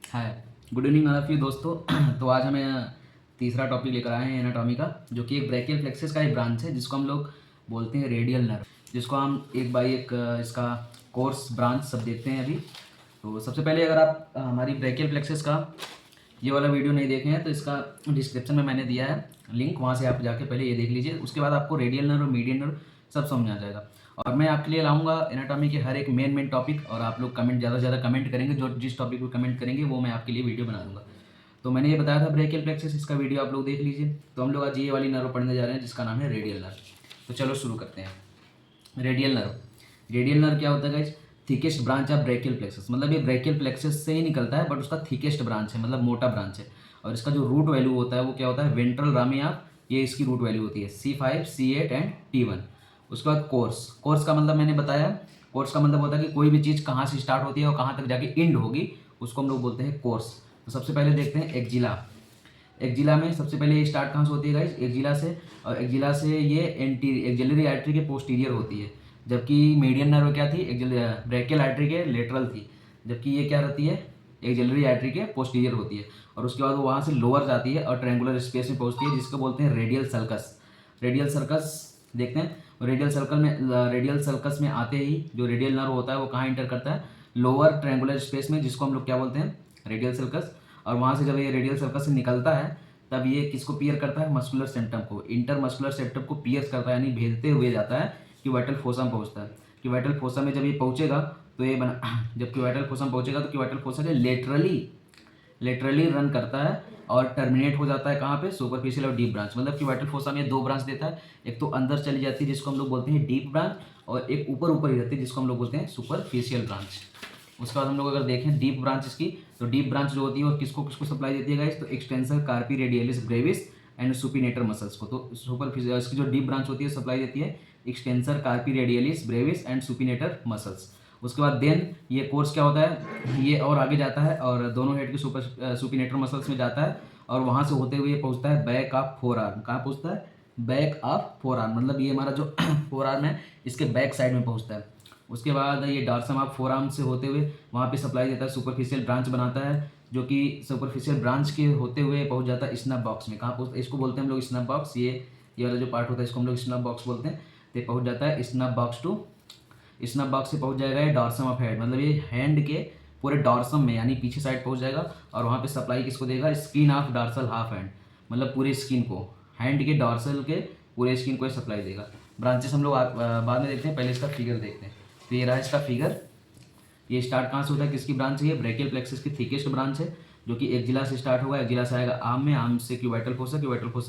Hi, good evening all of you दोस्तों। तो आज हमें तीसरा टॉपिक लेकर आए हैं एनाटॉमी का, जो कि एक ब्रैकियल प्लेक्सस का एक ब्रांच है जिसको हम लोग बोलते हैं रेडियल नर्व, जिसको हम एक बाई एक इसका कोर्स ब्रांच सब देखते हैं अभी। तो सबसे पहले अगर आप हमारी ब्रैकियल प्लेक्सस का ये वाला वीडियो नहीं देखे हैं तो इसका डिस्क्रिप्शन में मैंने दिया है लिंक, वहाँ से आप जाके पहले ये देख लीजिए। उसके बाद आपको रेडियल नर्व और मीडियन नर्व सब समझ आ जाएगा। और मैं आपके लिए लाऊंगा एनाटॉमी के हर एक मेन टॉपिक, और आप लोग कमेंट ज़्यादा से ज़्यादा कमेंट करेंगे, जो जिस टॉपिक को कमेंट करेंगे वो मैं आपके लिए वीडियो बना दूंगा। तो मैंने ये बताया था ब्रेकियल प्लेक्सस, इसका वीडियो आप लोग देख लीजिए। तो हम लोग आज ये वाली नर्व पढ़ने जा रहे हैं जिसका नाम है रेडियल नर्व। तो चलो शुरू करते हैं। रेडियल नर्व क्या होता है guys? Thickest branch of brachial plexus, मतलब ये ब्रेकियल प्लेक्सस से ही निकलता है, बट उसका थिकेस्ट ब्रांच है, मतलब मोटा ब्रांच है। और इसका जो रूट वैल्यू होता है वो क्या होता है? वेंट्रल रामी ऑफ, ये इसकी रूट वैल्यू होती है C5, C8 एंड T1। उसके बाद कोर्स का मतलब मैंने बताया, कोर्स का मतलब होता है कि कोई भी चीज़ कहाँ से स्टार्ट होती है और कहाँ तक जाके एंड होगी, उसको हम लोग बोलते हैं कोर्स। तो सबसे पहले देखते हैं एक्जिला में सबसे पहले ये स्टार्ट कहाँ से होती है गाइस? एक्जिला से। और एक्जिला से ये एक्जिलरी आर्टरी के पोस्टीरियर होती है, जबकि मीडियन नर्व क्या थी? ब्रैकियल आर्टरी के लेटरल थी, जबकि ये क्या रहती है? एक्जिलरी आर्टरी के पोस्टीरियर होती है। और उसके बाद वो वहाँ से लोअर जाती है और ट्रायंगुलर स्पेस में पहुँचती है, जिसको बोलते हैं रेडियल सर्कस। देखते हैं रेडियल सर्कस में आते ही जो रेडियल नर्व होता है वो कहाँ इंटर करता है? लोअर ट्रायंगुलर स्पेस में, जिसको हम लोग क्या बोलते हैं? Radial circus. और वहाँ से जब ये रेडियल सर्कस से निकलता है तब ये किसको पियर करता है? मस्कुलर सेप्टम को, इंटरमस्कुलर सेप्टम को पियर्स करता है, यानी भेदते हुए जाता है कि वाइटल फोसा में पहुँचता है। कि वाइटल फोसा में जब ये पहुँचेगा तो ये बना जब क्यूवाइटल फोसा में पहुँचेगा तो क्यूवाइटल फोसा के लेटरली रन करता है और टर्मिनेट हो जाता है कहाँ पे? सुपरफिशियल और डीप ब्रांच। मतलब कि वाइटल फोसा में दो ब्रांच देता है, एक तो अंदर चली जाती है जिसको हम लोग बोलते हैं डीप ब्रांच, और एक ऊपर ही रहती है जिसको हम लोग बोलते हैं सुपरफिशियल ब्रांच। उसके बाद हम लोग अगर देखें डीप ब्रांच इसकी, तो डीप ब्रांच जो होती है वो किसको किसको सप्लाई देती है गाइस? तो extensor carpi radialis Brevis and supinator muscles को। तो सुपरफिशियल इसकी जो डीप ब्रांच होती है सप्लाई देती है extensor carpi radialis Brevis and supinator muscles. उसके बाद देन ये कोर्स क्या होता है? ये और आगे जाता है और दोनों हेड के सुपिनेटर मसल्स में जाता है, और वहाँ से होते हुए ये पहुँचता है बैक ऑफ फोर आर्म। कहाँ पहुँचता है? बैक ऑफ फोर आर्म, मतलब ये हमारा जो फोर आर्म है इसके बैक साइड में पहुँचता है। उसके बाद ये डार्सम ऑफ फोर आर्म से होते हुए वहाँ पे सप्लाई देता है, सुपरफिशियल ब्रांच बनाता है, जो कि सुपरफिशियल ब्रांच के होते हुए पहुँच जाता है स्नैप बॉक्स में। कहाँ पहुँचता है? इसको बोलते हैं हम लोग स्नैप बॉक्स। ये वाला जो पार्ट होता है इसको हम लोग स्नैप बॉक्स बोलते हैं। तो पहुँच जाता है स्नैप बॉक्स से पहुँच जाएगा ये डॉर्सम ऑफ हेड, मतलब ये हैंड के पूरे डॉर्सम में, यानी पीछे साइड पहुँच जाएगा। और वहाँ पे सप्लाई किसको देगा? Skin of dorsal half hand, मतलब पूरे स्किन को, हैंड के डॉर्सल के पूरे स्किन को सप्लाई देगा। ब्रांचेस हम लोग बाद में देखते हैं, पहले इसका फिगर देखते हैं। तो ये रहा इसका फिगर। ये स्टार्ट कहाँ से होता है? किसकी ब्रांच है? ये ब्रैकियल प्लेक्सस की थिकेस्ट ब्रांच है, जो कि एक्जिला से स्टार्ट होगा। एक्जिला से आएगा आर्म में, आर्म से क्यूबाइटल फोसा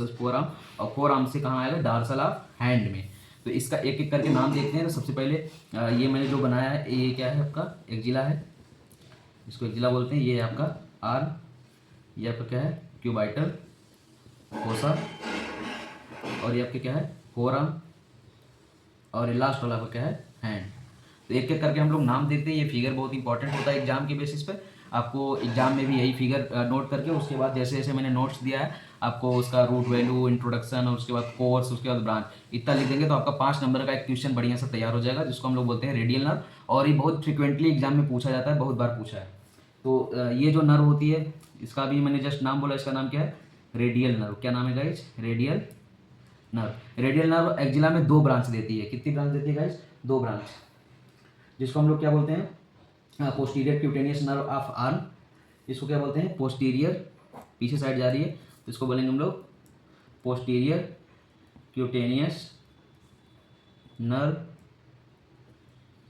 फोर आर्म, और फोर आर्म से कहाँ आएगा? डार्सल ऑफ हैंड में। तो इसका एक एक करके नाम देखते हैं। तो सबसे पहले ये मैंने जो बनाया है ये क्या है? आपका एक्जिला है, इसको एक्जिला बोलते हैं। ये है आपका आर्म, ये आपका क्या है? क्यूबाइटल फोसा, और ये आपके क्या है? फोर आर्म, और ये लास्ट वाला आपका क्या है? हैंड। तो एक एक करके हम लोग नाम देते हैं। ये फिगर बहुत इंपॉर्टेंट होता है एग्जाम के बेसिस पे। आपको एग्जाम में भी यही फिगर नोट करके उसके बाद जैसे जैसे मैंने नोट्स दिया है आपको उसका रूट वैल्यू, इंट्रोडक्शन, और उसके बाद कोर्स, उसके बाद ब्रांच, इतना लिख देंगे तो आपका 5 नंबर का एक क्वेश्चन बढ़िया सा तैयार हो जाएगा, जिसको हम लोग बोलते हैं रेडियल नर्व। और ये बहुत फ्रिक्वेंटली एग्जाम में पूछा जाता है, बहुत बार पूछा है। तो ये जो नर्व होती है इसका भी मैंने जस्ट नाम बोला, इसका नाम क्या है? Radial nerve. क्या नाम है गाइज? रेडियल नर्व एक्जिला में दो ब्रांच देती है। कितनी ब्रांच देती है गाइज? दो ब्रांच, जिसको हम लोग क्या बोलते हैं? Posterior cutaneous nerve of arm. इसको क्या बोलते हैं? पोस्टीरियर, पीछे साइड जा रही है तो इसको बोलेंगे हम लोग posterior cutaneous nerve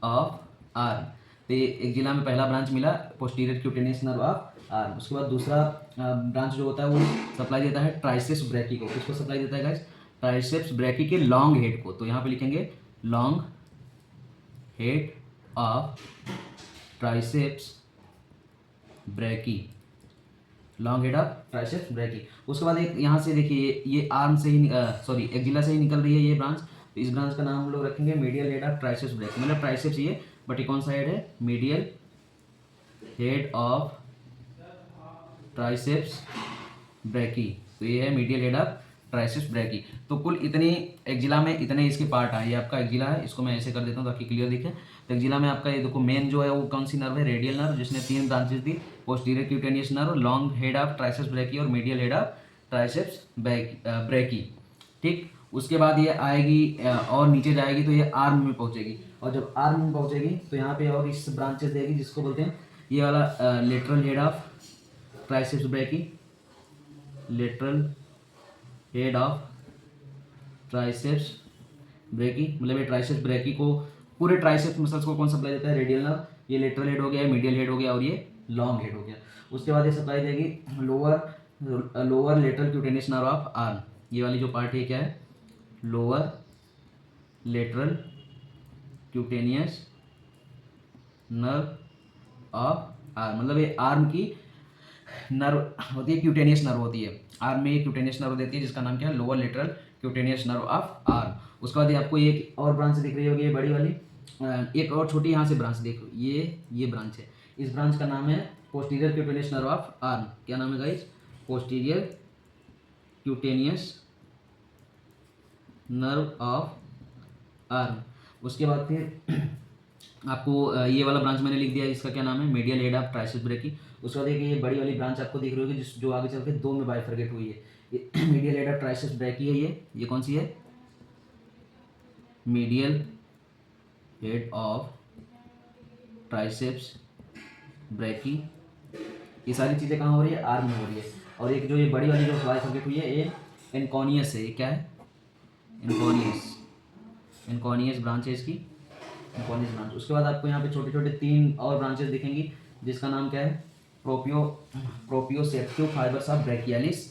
of arm. तो ये एक्जिला में पहला ब्रांच मिला, posterior cutaneous nerve of arm. उसके बाद दूसरा ब्रांच जो होता है वो सप्लाई देता है ट्राइसेप्स ब्रैकी को। किसको सप्लाई देता है गाइस? ट्राइसेप्स ब्रैकी के लॉन्ग हेड को। तो यहाँ पे लिखेंगे long head of triceps brachy, long head of triceps brachii. उसके बाद एक यहाँ से देखिए ये आर्म से ही एक्जिला से ही निकल रही है ये ब्रांच। तो इस ब्रांच का नाम हम लोग रखेंगे medial head of triceps brachy, मतलब ट्राइसेप्स ये, बट ये कौन सा हेड है? Medial head of triceps brachy. तो ये है medial head of triceps brachy. तो कुल इतनी एक जिला में इतने इसके पार्ट आए। ये आपका एक जिला है, इसको मैं ऐसे कर देता हूँ ताकि क्लियर दिखे। तो एक जिला में आपका ये देखो मेन जो है वो कौन सी नर्व है, रेडियल नर्व, जिसने 3 ब्रांचेस दी, posterior cutaneous nerve, long head of triceps brachii और medial head of triceps brachii. ठीक, उसके बाद ये आएगी और नीचे जाएगी तो ये आर्म में पहुंचेगी, और जब आर्म में पहुंचेगी तो यहाँ पे और इस ब्रांचेस देगी जिसको बोलते हैं ये वाला lateral head of triceps brachy, lateral head of triceps brachy. मतलब ये ट्राइसेप्स ब्रैकी को पूरे ट्राइसेप्स मसल्स को कौन सप्लाई देता है, रेडियल नर्व। ये लेटरल हेड हो गया, मीडियल हेड हो गया और ये लॉन्ग हेड हो गया। उसके बाद ये सप्लाई देगी lower lateral cutaneous nerve of arm. ये वाली जो पार्ट है क्या है, lower lateral cutaneous nerve of arm. मतलब ये आर्म की नर्व होती है, क्यूटेनियस नर्व होती है आर्म में, क्यूटेनियस नर्व देती है जिसका नाम क्या है, lower lateral cutaneous nerve of arm. उसके बाद ये आपको एक और ब्रांच दिख रही होगी, ये बड़ी वाली, एक और छोटी यहाँ से ब्रांच देखो, ये ब्रांच है। इस ब्रांच का नाम है posterior cutaneous nerve of arm. क्या नाम है guys, posterior cutaneous nerve of arm. उसके बाद फिर आपको ये वाला ब्रांच मैंने लिख दिया, इसका क्या नाम है, medial head of triceps brachii. उसके बाद ये बड़ी वाली ब्रांच आपको दिख रही होगी जो आगे चल के 2 में बाइफरकेट हुई है, ये medial head of triceps brachy है। ये कौन सी है, medial head of triceps brachy. ये सारी चीज़ें कहाँ हो रही है, आर्म में हो रही है। और एक जो ये बड़ी वाली जो बाइफरकेट हुई है ये एनकॉनियस है। ये क्या है, एनकॉनियस ब्रांच है इसकी, एनकॉनियस ब्रांच। उसके बाद आपको यहाँ पे छोटे छोटे 3 और ब्रांचेस दिखेंगी जिसका नाम क्या है, प्रोपियोसेप्टिव फाइबर्स ऑफ ब्रैकियालिस।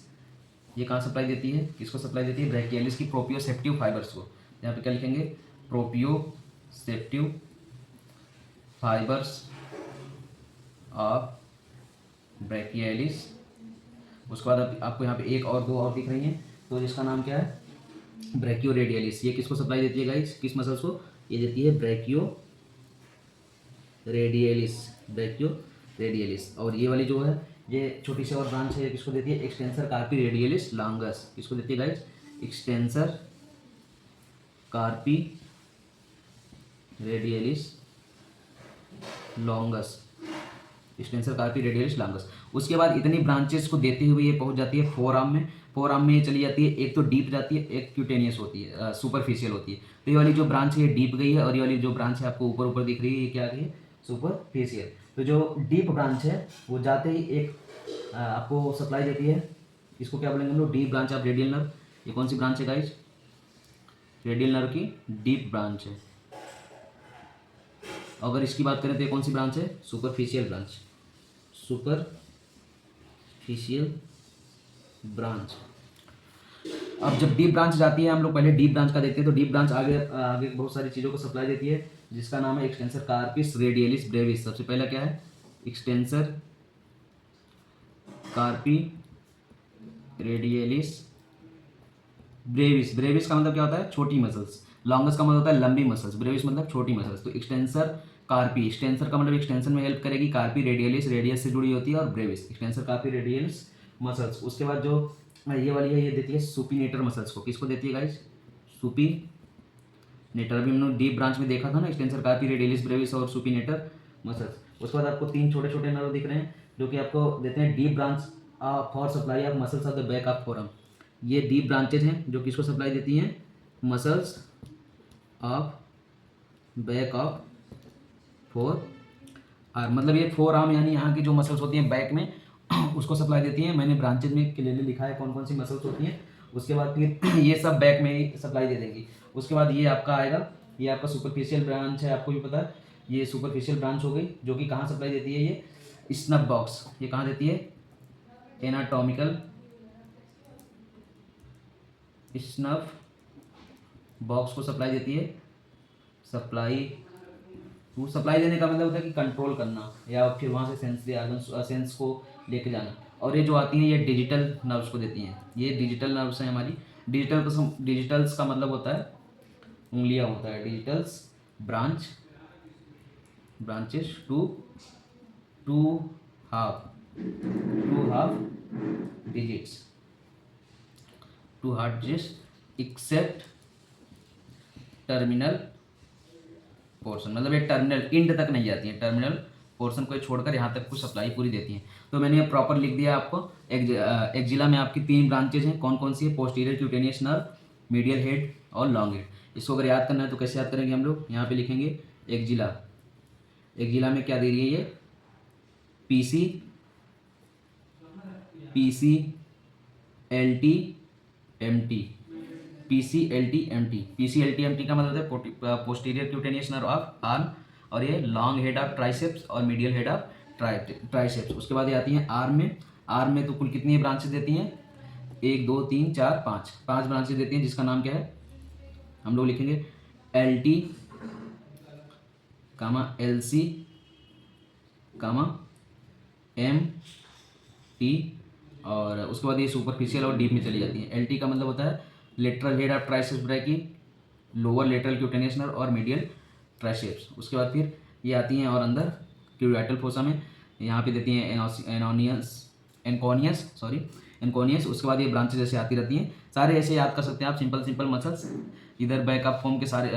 ये कहाँ सप्लाई देती है, किसको सप्लाई देती है, ब्रैकियालिस की प्रोपियोसेप्टिव फाइबर्स को। यहाँ पे क्या लिखेंगे, प्रोपियोसेप्टिव फाइबर्स ऑफ ब्रैकियालिस। उसके बाद आपको यहाँ पे 1 और 2 और दिख रही हैं, तो जिसका नाम क्या है, ब्रैकियो रेडियलिस। ये किसको सप्लाई देती है गाइस, किस मसल्स को, ये देती है ब्रैकियो रेडियलिस, ब्रैकियो रेडियलिस। और ये वाली जो है ये छोटी सी और ब्रांच है, किसको देती है, एक्सटेंसर कार्पी रेडियलिस लॉन्गस। किसको देती है guys, extensor carpi radialis longus, extensor carpi radialis longus. उसके बाद इतनी ब्रांचेस को देते हुए ये पहुंच जाती है फोर आर्म में। फोर आर्म में ये चली जाती है, एक तो डीप जाती है, एक क्यूटेनियस होती है, सुपरफिशियल होती है। तो ये वाली जो ब्रांच है ये डीप गई है, और ये वाली जो ब्रांच है आपको ऊपर ऊपर दिख रही है ये क्या गई है, सुपरफिशियल। तो जो डीप ब्रांच है वो जाते ही एक आपको सप्लाई देती है, इसको क्या बोलेंगे हम लोग, deep branch of radial nerve. ये कौन सी ब्रांच है गाइस, रेडियल नर्व की डीप ब्रांच है। अगर इसकी बात करें तो ये कौन सी ब्रांच है, सुपरफिशियल ब्रांच, सुपरफिशियल ब्रांच। अब जब डीप ब्रांच जाती है, हम लोग पहले डीप ब्रांच का देखते हैं। तो डीप ब्रांच आगे आगे बहुत सारी चीज़ों को सप्लाई देती है जिसका नाम है एक्सटेंसर कार्पिस रेडियलिस ब्रेविस। सबसे पहला क्या है, extensor carpi radialis Brevis. Brevis का मतलब क्या होता है, छोटी मसल्स। लॉन्गस का मतलब होता है लंबी मसल्स, ब्रेविस मतलब छोटी मसल्स। तो एक्सटेंसर कार्पी, एक्सटेंसर का मतलब एक्सटेंशन में हेल्प करेगी, कार्पी रेडियलिस रेडियस से जुड़ी होती है, और Brevis extensor carpi radialis muscles. उसके बाद जो ये वाली है ये देती है सुपीनेटर मसल्स को। किसको देती है गाइस, सुपीनेटर। अभी हमने डीप ब्रांच में देखा था ना, एक्सटेंसर कार्पी रेडियलिस ब्रेविस और सुपीनेटर मसल्स। उसके बाद आपको 3 छोटे छोटे नर्व दिख रहे हैं जो कि आपको देते हैं deep branch for supply of muscles of the back of forum. ये डीप ब्रांचेज हैं जो किसको सप्लाई देती हैं, muscles of back of four arm. मतलब ये फोर आर्म यानी यहाँ की जो मसल्स होती हैं बैक में उसको सप्लाई देती हैं। मैंने ब्रांचेज में क्लियरली लिखा है कौन कौन सी मसल्स होती हैं। उसके बाद फिर ये सब बैक में ही सप्लाई दे देंगी। उसके बाद ये आपका आएगा, ये आपका सुपरफिशियल ब्रांच है, आपको भी पता है ये सुपरफिशियल ब्रांच हो गई, जो कि कहाँ सप्लाई देती है, ये स्नब बॉक्स। ये कहाँ देती है, एनाटॉमिकल स्नफ बॉक्स को सप्लाई देती है। सप्लाई देने का मतलब होता है कि कंट्रोल करना, या फिर वहाँ से सेंसरी ऑर्गन सेंस को लेके जाना। और ये जो आती हैं ये डिजिटल नर्व्स को देती हैं। ये डिजिटल नर्व्स हैं हमारी। डिजिटल्स का मतलब होता है उंगलियाँ होता है, digitals branches to half digits. To heart disease except terminal portion, मतलब ये टर्मिनल इंड तक नहीं जाती है, टर्मिनल पोर्शन को छोड़कर यहाँ तक कुछ सप्लाई पूरी देती है। तो मैंने ये प्रॉपर लिख दिया आपको। एक्जिला में आपकी 3 ब्रांचेज हैं, कौन कौन सी है? Posterior cutaneous nerve, medial head और लॉन्ग हेड। इसको अगर याद करना है तो कैसे याद करेंगे हम लोग? यहाँ पे लिखेंगे एक्जिला। एक्जिला में क्या दे रही है ये? PC, PC L T M T, PC L T M T. PC L T M T का मतलब है posterior cutaneous nerve of arm, और ये लॉन्ग हेड ऑफ ट्राइसेप्स और मीडियल हेड ऑफ ट्राइसेप्स। उसके बाद ये आती हैं आर्म में। आर्म में तो कुल कितनी ब्रांचेस देती हैं? 1 2 3 4 5, 5 ब्रांचेस देती हैं, जिसका नाम क्या है? हम लोग लिखेंगे एल टी कामा एल सी कामा एम टी, और उसके बाद ये सुपरफिशियल और डीप में चली जाती है। एल टी का मतलब होता है lateral head of triceps brachy, lower lateral cutaneous nerve और मीडियल ट्राइसेप्स। उसके बाद फिर ये आती हैं और अंदर क्यूबिटल फोसा में, यहाँ पे देती हैं एनकोनियस। उसके बाद ये ब्रांचेज ऐसे आती रहती हैं। सारे ऐसे याद कर सकते हैं आप, सिंपल मसल्स। इधर बैक ऑफ फॉर्म के सारे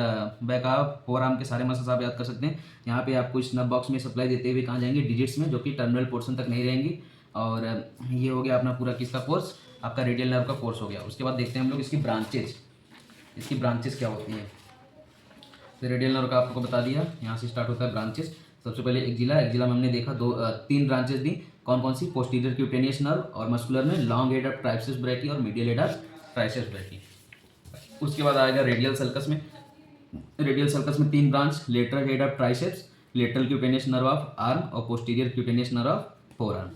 बैक ऑफ फोर आर्म के सारे मसल्स आप याद कर सकते हैं। यहाँ पे आपको स्नब बॉक्स में सप्लाई देते हुए कहाँ जाएंगे? डिजिट्स में, जो कि टर्मिनल पोर्शन तक नहीं रहेंगी। और ये हो गया अपना पूरा किसका कोर्स? आपका रेडियल नर्व का कोर्स हो गया। उसके बाद देखते हैं हम लोग इसकी ब्रांचेज क्या होती हैं। तो रेडियल नर्व का आपको बता दिया, यहाँ से स्टार्ट होता है ब्रांचेस। सबसे पहले एक्जिला में हमने देखा 3 ब्रांचेस दी, कौन कौन सी? पोस्टीरियर क्यूटेनियस नर्व, और मस्कुलर में long head of triceps brachii और medial head of triceps brachii. उसके बाद आएगा रेडियल सर्कस में। रेडियल सर्कस में 3 branch, lateral head of triceps, lateral cutaneous nerve of arm और posterior cutaneous nerve of forearm.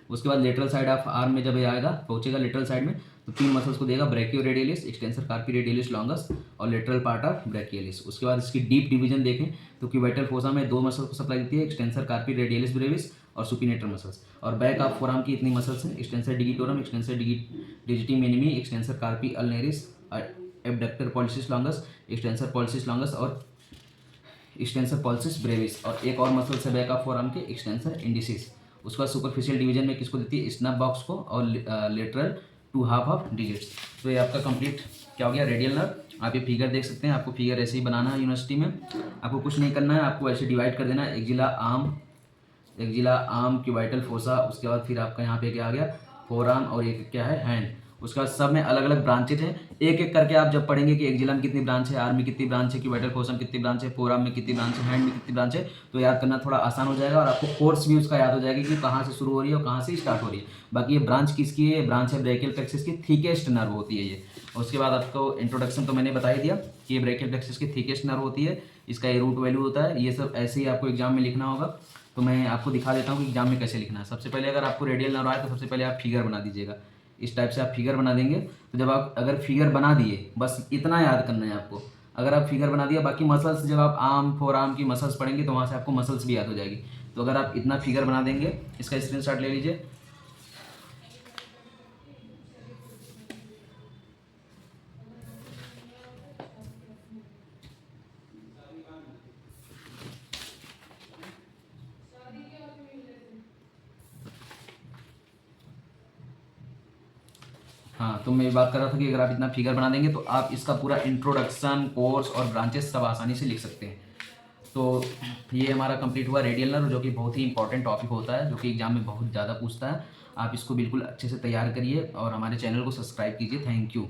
उसके बाद लेटरल साइड ऑफ आर्म में जब ये आएगा, पहुंचेगा लेटरल साइड में, तो 3 मसल्स को देगा, ब्रैकियोरेडियलिस, एक्सटेंसर कार्पी रेडियलिस लॉन्गस और लेटरल पार्ट ऑफ ब्रैकियलिस। उसके बाद इसकी डीप डिवीजन देखें तो क्यूबिटल फोसा में 2 मसल्स को सप्लाई देती है, एक्सटेंसर कार्पी रेडियलिस ब्रेविस और सुपिनेटर मसल्स। और बैक ऑफ फोर आर्म की इतनी मसल्स हैं, extensor digitorum, extensor digiti minimi, extensor carpi ulnaris, abductor pollicis longus, extensor pollicis longus और एक्सटेंसर पॉलिसिस ब्रेविस। और एक और मसल्स है बैक ऑफ फोर आर्म के, एक्सटेंसर इंडिसिस। उसके बाद सुपरफिशियल डिवीजन में किसको देती है? स्नब बॉक्स को और लेटरल 2 हाफ ऑफ डिजिट्स। तो ये आपका कंप्लीट क्या हो गया? Radial nerve. आप ये फिगर देख सकते हैं, आपको फिगर ऐसे ही बनाना है यूनिवर्सिटी में, आपको कुछ नहीं करना है, आपको ऐसे डिवाइड कर देना है। एक्जिला आर्म क्यूबिटल फोसा, उसके बाद फिर आपका यहाँ पे क्या आ गया? फोर आर्म, और एक क्या है? हैंड। उसके बाद सब में अलग अलग ब्रांचेज हैं। एक एक करके आप जब पढ़ेंगे कि एक्जिला में कितनी ब्रांच है, आर्म में कितनी ब्रांच है, क्यूबिटल फोसा में कितनी ब्रांच है, फोर आर्म में कितनी ब्रांच है, हैंड में कितनी ब्रांच है, तो याद करना थोड़ा आसान हो जाएगा। और आपको कोर्स भी उसका याद हो जाएगा कि कहाँ से शुरू हो रही है और कहाँ से स्टार्ट हो रही है। बाकी ये ब्रांच किसकी है? ब्रांच है ब्रैकियल प्लेक्सस की थिकेस्ट नर्व होती है ये। उसके बाद आपको इंट्रोडक्शन तो मैंने बता ही दिया कि ये ब्रैकियल प्लेक्सस की थिकेस्ट नर्व होती है, इसका ये रूट वैल्यू होता है। ये सब ऐसे ही आपको एग्जाम में लिखना होगा, तो मैं आपको दिखा देता हूँ कि एग्जाम में कैसे लिखना है। सबसे पहले अगर आपको रेडियल नर्व आए तो सबसे पहले आप फिगर बना दीजिएगा। इस टाइप से आप फिगर बना देंगे। तो जब आप अगर फिगर बना दिए, बस इतना याद करना है आपको, अगर आप फिगर बना दिया, बाकी मसल्स जब आप आर्म फोर आर्म की मसल्स पढ़ेंगे तो वहाँ से आपको मसल्स भी याद हो जाएगी। तो अगर आप इतना फिगर बना देंगे, इसका स्क्रीनशॉट ले लीजिए। हाँ, तो मैं ये बात कर रहा था कि अगर आप इतना फिगर बना देंगे तो आप इसका पूरा इंट्रोडक्शन, कोर्स और ब्रांचेस सब आसानी से लिख सकते हैं। तो ये हमारा कंप्लीट हुआ रेडियल नर्व, जो कि बहुत ही इंपॉर्टेंट टॉपिक होता है, जो कि एग्जाम में बहुत ज़्यादा पूछता है। आप इसको बिल्कुल अच्छे से तैयार करिए और हमारे चैनल को सब्सक्राइब कीजिए। Thank you.